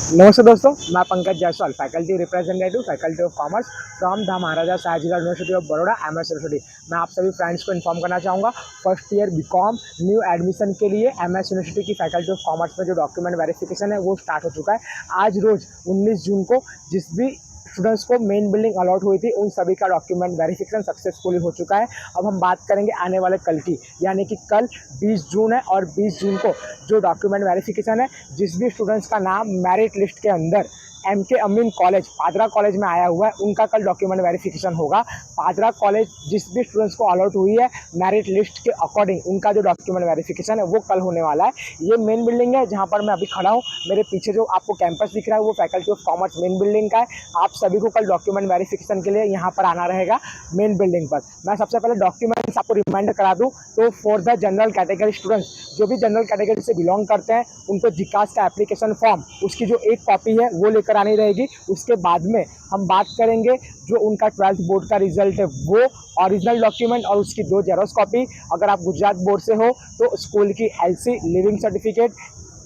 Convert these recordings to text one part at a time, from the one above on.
नमस्ते दोस्तों, मैं Pankaj Jaiswal, faculty representative, faculty of commerce from the Maharaja Sahibzada university of Baroda, MS university. मैं आप सभी फ्रेंड्स को इन्फॉर्म करना चाहूँगा, first year BCom new admission के लिए एमएस यूनिवर्सिटी की फैकल्टी ऑफ कॉमर्स में जो डॉक्यूमेंट वेरिफिकेशन है वो स्टार्ट हो चुका है। आज रोज 19 जून को जिस भी स्टूडेंट्स को मेन बिल्डिंग अलॉट हुई थी उन सभी का डॉक्यूमेंट वेरिफिकेशन सक्सेसफुली हो चुका है। अब हम बात करेंगे आने वाले कल की, यानी कि कल 20 जून है और 20 जून को जो डॉक्यूमेंट वेरिफिकेशन है, जिस भी स्टूडेंट्स का नाम मेरिट लिस्ट के अंदर एम.के. अमीन कॉलेज पादरा कॉलेज में आया हुआ है, उनका कल डॉक्यूमेंट वेरिफिकेशन होगा। पादरा कॉलेज जिस भी स्टूडेंट्स को अलॉट हुई है मेरिट लिस्ट के अकॉर्डिंग, उनका जो डॉक्यूमेंट वेरिफिकेशन है वो कल होने वाला है। ये मेन बिल्डिंग है जहाँ पर मैं अभी खड़ा हूँ। मेरे पीछे जो आपको कैंपस दिख रहा है वो faculty of commerce main building का है। आप सभी को कल डॉक्यूमेंट वेरिफिकेशन के लिए यहाँ पर आना रहेगा मेन बिल्डिंग पर। मैं सबसे पहले डॉक्यूमेंट्स आपको रिमाइंडर करा दूँ तो for the general category students, जो भी जनरल कैटेगरी से बिलोंग करते हैं उनको जिकास का एप्लीकेशन फॉर्म, उसकी जो एक कॉपी है वो लेकर आनी रहेगी। उसके बाद में हम बात करेंगे जो उनका 12th बोर्ड का रिजल्ट है वो ओरिजिनल डॉक्यूमेंट और उसकी 2 जेरॉक्स कॉपी। अगर आप गुजरात बोर्ड से हो तो स्कूल की एलसी, लिविंग सर्टिफिकेट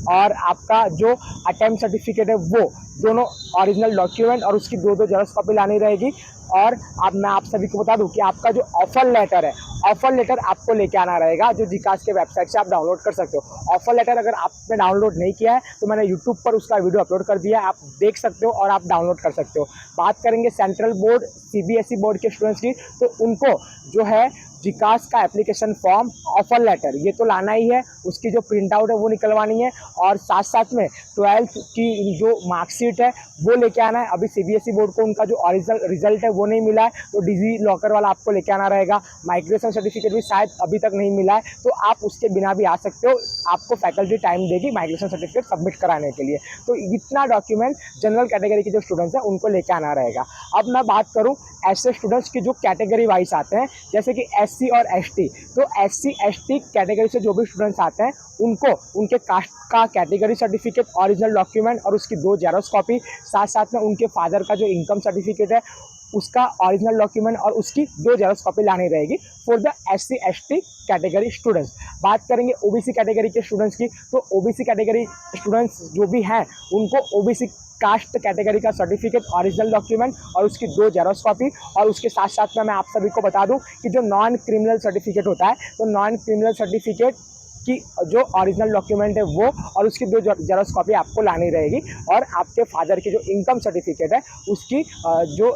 और आपका जो अटेम्प्ट सर्टिफिकेट है वो दोनों ओरिजिनल डॉक्यूमेंट और उसकी 2 जेरॉक्स कॉपी लानी रहेगी। और अब मैं आप सभी को बता दूं कि आपका जो ऑफर लेटर है, ऑफर लेटर आपको लेके आना रहेगा, जो जिकास के वेबसाइट से आप डाउनलोड कर सकते हो। ऑफर लेटर अगर आपने डाउनलोड नहीं किया है तो मैंने यूट्यूब पर उसका वीडियो अपलोड कर दिया है, आप देख सकते हो और आप डाउनलोड कर सकते हो। बात करेंगे सेंट्रल बोर्ड सीबीएसई बोर्ड के स्टूडेंट्स की, तो उनको जो है जिकास का एप्लीकेशन फॉर्म, ऑफर लेटर ये तो लाना ही है, उसकी जो प्रिंट आउट है वो निकलवानी है और साथ साथ में 12th की जो मार्कशीट है वो लेके आना है। अभी सीबीएसई बोर्ड को उनका जो ओरिजिनल रिजल्ट है वो नहीं मिला है तो डिजी लॉकर वाला आपको लेके आना रहेगा। माइग्रेशन सर्टिफिकेट भी शायद अभी तक नहीं मिला है तो आप उसके बिना भी आ सकते हो, आपको फैकल्टी टाइम देगी माइग्रेशन सर्टिफिकेट सबमिट कराने के लिए। तो इतना डॉक्यूमेंट जनरल कैटेगरी के जो स्टूडेंट्स हैं उनको लेके आना रहेगा। अब मैं बात करूँ ऐसे स्टूडेंट्स की जो कैटेगरी वाइज आते हैं, जैसे कि एससी और एसटी, तो एससी एसटी कैटेगरी से जो भी स्टूडेंट्स आते हैं उनको उनके कास्ट का कैटेगरी सर्टिफिकेट, ओरिजिनल डॉक्यूमेंट और उसकी 2 जेरॉक्स कॉपी, साथ साथ में उनके फादर का जो इनकम सर्टिफिकेट है उसका ओरिजिनल डॉक्यूमेंट और उसकी 2 जेरॉक्स कॉपी लानी रहेगी for the SC ST category students. बात करेंगे ओबीसी कैटेगरी के स्टूडेंट्स की, तो ओबीसी कैटेगरी स्टूडेंट्स जो भी हैं उनको ओबीसी कास्ट कैटेगरी का सर्टिफिकेट, ओरिजिनल डॉक्यूमेंट और उसकी 2 जेरॉक्स कॉपी। और उसके साथ साथ में मैं आप सभी को बता दूं कि जो नॉन क्रिमिनल सर्टिफिकेट होता है, तो नॉन क्रिमिनल सर्टिफिकेट की जो ओरिजिनल डॉक्यूमेंट है वो और उसकी 2 जेरॉक्स कॉपी आपको लानी रहेगी। और आपके फादर की जो इनकम सर्टिफिकेट है उसकी जो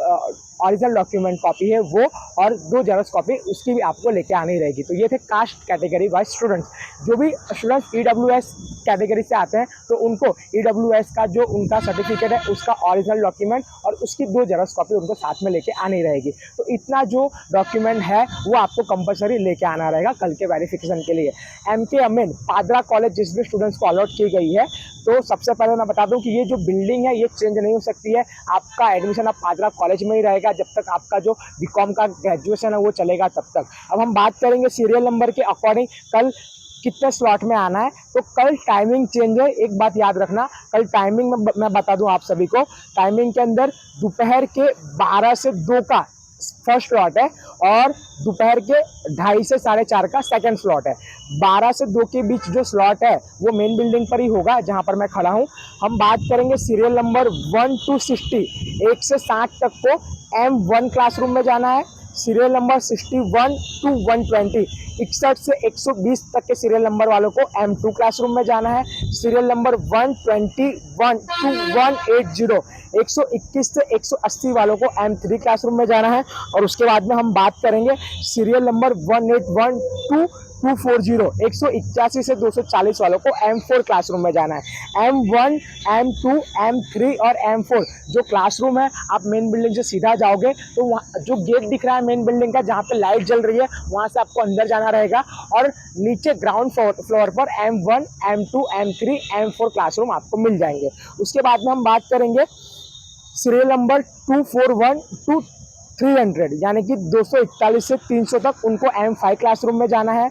ओरिजिनल डॉक्यूमेंट कॉपी है वो और 2 जेरॉक्स कॉपी उसकी भी आपको लेके आनी रहेगी। तो ये थे कास्ट कैटेगरी वाइज स्टूडेंट्स। जो भी स्टूडेंट्स ईडब्ल्यूएस कैटेगरी से आते हैं तो उनको ईडब्ल्यूएस का जो उनका सर्टिफिकेट है उसका ओरिजिनल डॉक्यूमेंट और उसकी 2 जेरॉक्स कॉपी उनको साथ में लेके आनी रहेगी। तो इतना जो डॉक्यूमेंट है वो आपको कंपलसरी लेके आना रहेगा कल के वेरिफिकेशन के लिए। एम.के. अमीन पादरा कॉलेज जिस भी स्टूडेंट्स को अलॉट की गई है, तो सबसे पहले मैं बता दूं कि ये जो बिल्डिंग है ये चेंज नहीं हो सकती है। आपका एडमिशन अब पादरा कॉलेज में ही रहेगा जब तक आपका जो बीकॉम का ग्रेजुएशन है वो चलेगा तब तक। अब हम बात करेंगे सीरियल नंबर के अकॉर्डिंग कल कितने स्लॉट में आना है। तो कल टाइमिंग चेंज है, एक बात याद रखना, कल टाइमिंग में मैं बता दूं आप सभी को, टाइमिंग के अंदर दोपहर के 12 से 2 का फर्स्ट स्लॉट है और दोपहर के 2:30 से 4:30 का सेकंड स्लॉट है। 12 से 2 के बीच जो स्लॉट है वो मेन बिल्डिंग पर ही होगा जहां पर मैं खड़ा हूं। हम बात करेंगे सीरियल नंबर 1 to 60, 1 से 60 तक को M1 क्लासरूम में जाना है। सीरियल नंबर 61 to 120, 61 से 120 तक के सीरियल नंबर वालों को M2 क्लासरूम में जाना है। सीरियल नंबर 121 to 180, 121 से 180 वालों को M3 क्लासरूम में जाना है। और उसके बाद में हम बात करेंगे सीरियल नंबर 181 to 240, 181 से 240 वालों को M4 क्लासरूम में जाना है। M1, M2, M3 और M4 जो क्लासरूम है, आप मेन बिल्डिंग से सीधा जाओगे तो वहाँ जो गेट दिख रहा है मेन बिल्डिंग का जहाँ पे लाइट जल रही है वहाँ से आपको अंदर जाना रहेगा और नीचे ग्राउंड फ्लोर पर M1, M2, M3, M4 classroom आपको मिल जाएंगे। उसके बाद में हम बात करेंगे सीरियल नंबर 241 to 300, यानी कि 241 से 300 तक उनको M5 क्लासरूम में जाना है।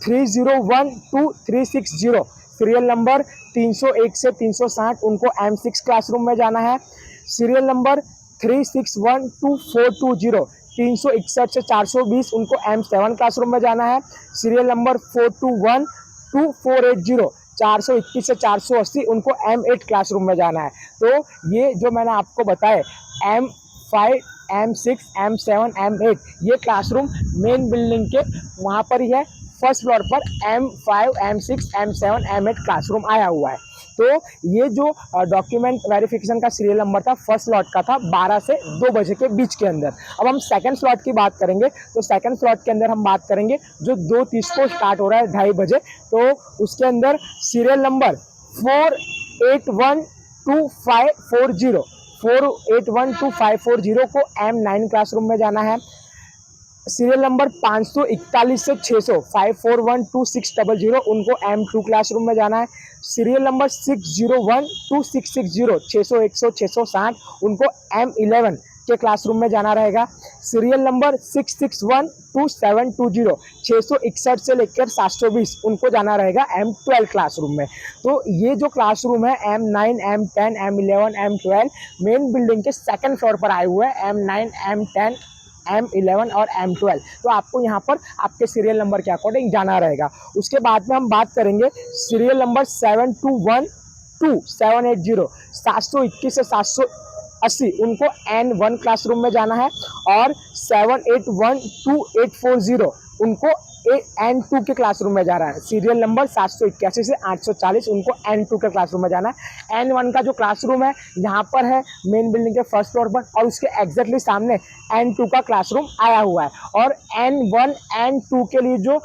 301 to 360 सीरियल नंबर 301 से 360 उनको M6 क्लासरूम में जाना है। सीरियल नंबर 361 to 420, 361 से 420 उनको M7 क्लासरूम में जाना है। सीरियल नंबर 421 to 480, 421 से 480 उनको M8 क्लासरूम में जाना है। तो ये जो मैंने आपको बताए M5, M6, M7, M8 ये क्लासरूम मेन बिल्डिंग के वहाँ पर ही है, फर्स्ट फ्लोर पर M5, M6, M7, M8 classroom आया हुआ है। तो ये जो डॉक्यूमेंट वेरिफिकेशन का सीरियल नंबर था फर्स्ट स्लॉट का था 12 से 2 बजे के बीच के अंदर। अब हम सेकंड स्लॉट की बात करेंगे, तो सेकंड स्लॉट के अंदर हम बात करेंगे जो 2:30 को स्टार्ट हो रहा है 2:30 बजे। तो उसके अंदर सीरियल नंबर 4812540 4812540 को M9 क्लासरूम में जाना है। सीरियल नंबर 541 से 600 5412600 उनको M2 क्लासरूम में जाना है। सीरियल नंबर 6012660 601 660 उनको M11 के क्लासरूम में जाना रहेगा। सीरियल नंबर 6612720 661 से लेकर 720 उनको जाना रहेगा M12 क्लासरूम में। तो ये जो क्लासरूम है M9, M10, M11, M12 main building के सेकंड फ्लोर पर आए हुए हैं, M9, M10, M11 और M12। तो आपको यहाँ पर आपके सीरियल नंबर के अकॉर्डिंग जाना रहेगा। उसके बाद में हम बात करेंगे सीरियल नंबर 7212 721 से 780 उनको N1 क्लासरूम में जाना है, और 7812 उनको N2 के क्लासरूम में जा रहा है। सीरियल नंबर 781 से 840 उनको N2 के क्लासरूम में जाना है। N1 का जो क्लासरूम है यहाँ पर है मेन बिल्डिंग के फर्स्ट फ्लोर पर, और उसके एग्जैक्टली सामने N2 का क्लासरूम आया हुआ है। और N1, N2 के लिए जो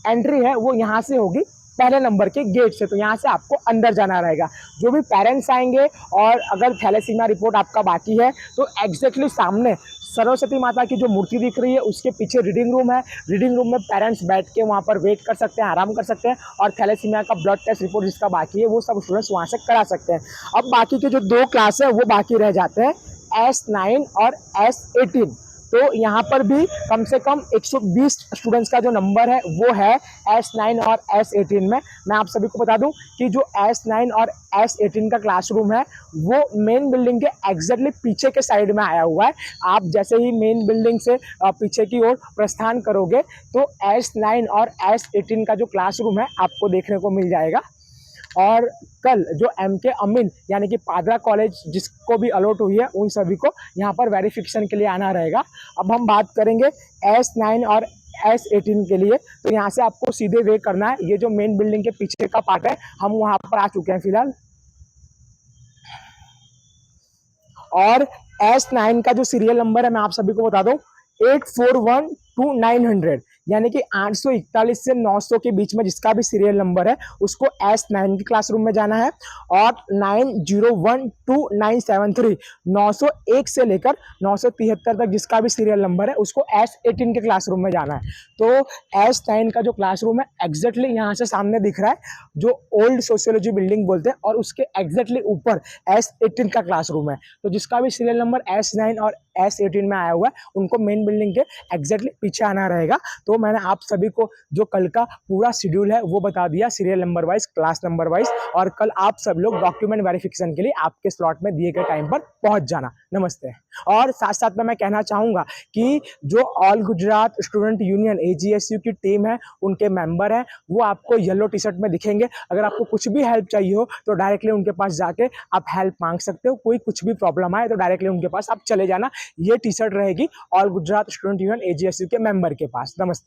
एंट्री है वो यहाँ से होगी पहले नंबर के गेट से, तो यहाँ से आपको अंदर जाना रहेगा। जो भी पेरेंट्स आएंगे और अगर थैलेसीमिया रिपोर्ट आपका बाकी है तो एग्जैक्टली सामने सरस्वती माता की जो मूर्ति दिख रही है उसके पीछे रीडिंग रूम है। रीडिंग रूम में पेरेंट्स बैठ के वहाँ पर वेट कर सकते हैं, आराम कर सकते हैं, और थैलेसीमिया का ब्लड टेस्ट रिपोर्ट जिसका बाकी है वो सब स्टूडेंट्स वहाँ से करा सकते हैं। अब बाकी के जो 2 क्लास है वो बाकी रह जाते हैं, S9 और S18। तो यहाँ पर भी कम से कम 120 स्टूडेंट्स का जो नंबर है वो है S9 और S18 में। मैं आप सभी को बता दूं कि जो S9 और S18 का क्लासरूम है वो मेन बिल्डिंग के एग्जैक्टली पीछे के साइड में आया हुआ है। आप जैसे ही मेन बिल्डिंग से पीछे की ओर प्रस्थान करोगे तो S9 और S18 का जो क्लासरूम है आपको देखने को मिल जाएगा। और कल जो MK अमीन यानी कि पादरा कॉलेज जिसको भी अलॉट हुई है उन सभी को यहाँ पर वेरिफिकेशन के लिए आना रहेगा। अब हम बात करेंगे S9 और S18 के लिए, तो यहाँ से आपको सीधे वे करना है। ये जो मेन बिल्डिंग के पीछे का पार्ट है हम वहाँ पर आ चुके हैं फिलहाल। और S9 का जो सीरियल नंबर है मैं आप सभी को बता दूं 8412 यानी कि 841 से 900 के बीच में जिसका भी सीरियल नंबर है उसको S9 के क्लासरूम में जाना है। और 9012 901 से लेकर 973 तक जिसका भी सीरियल नंबर है उसको S18 के क्लासरूम में जाना है। तो S9 का जो क्लासरूम है एग्जैक्टली यहाँ से सामने दिख रहा है, जो ओल्ड सोशियोलॉजी बिल्डिंग बोलते हैं, और उसके एग्जैक्टली ऊपर S18 का क्लासरूम है। तो जिसका भी सीरियल नंबर S9 और S18 में आया हुआ है उनको मेन बिल्डिंग के एग्जैक्टली पीछे आना रहेगा। तो मैंने आप सभी को जो कल का पूरा शेड्यूल है वो बता दिया, serial number wise, class number wise, और कल आप सब लोग डॉक्यूमेंट वेरिफिकेशन के लिए आपके स्लॉट में दिए गए टाइम पर पहुंच जाना। नमस्ते। और साथ साथ में मैं कहना चाहूँगा कि जो all Gujarat student union AGSU की टीम है उनके मेंबर हैं वो आपको येलो टी शर्ट में दिखेंगे। अगर आपको कुछ भी हेल्प चाहिए हो तो डायरेक्टली उनके पास जाके आप हेल्प मांग सकते हो। कोई कुछ भी प्रॉब्लम आए तो डायरेक्टली उनके पास आप चले जाना। ये टी शर्ट रहेगी all Gujarat student union AGSU के मेंबर के पास। नमस्ते।